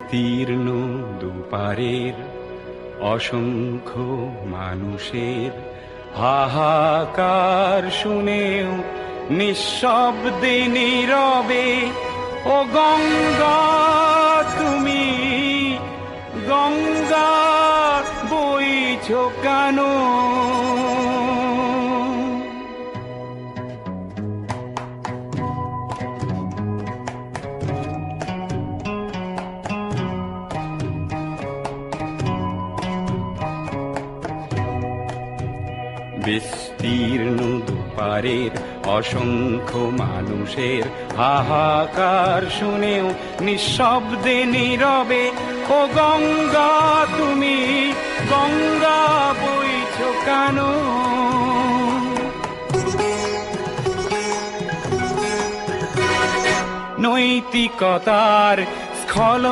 বিস্তীর্ণ দুপারের অসংখ্য মানুষের হাহাকার শুনেও নিঃশব্দে নীরবে ও গঙ্গা তুমি গঙ্গা বইছো কেন? বিস্তীর্ণ দুপারের অসংখ্য মানুষের হাহাকার শুনেও নিঃশব্দে নীরবে ও গঙ্গা তুমি গঙ্গা বইছো কেন? নৈতিকতার স্খলন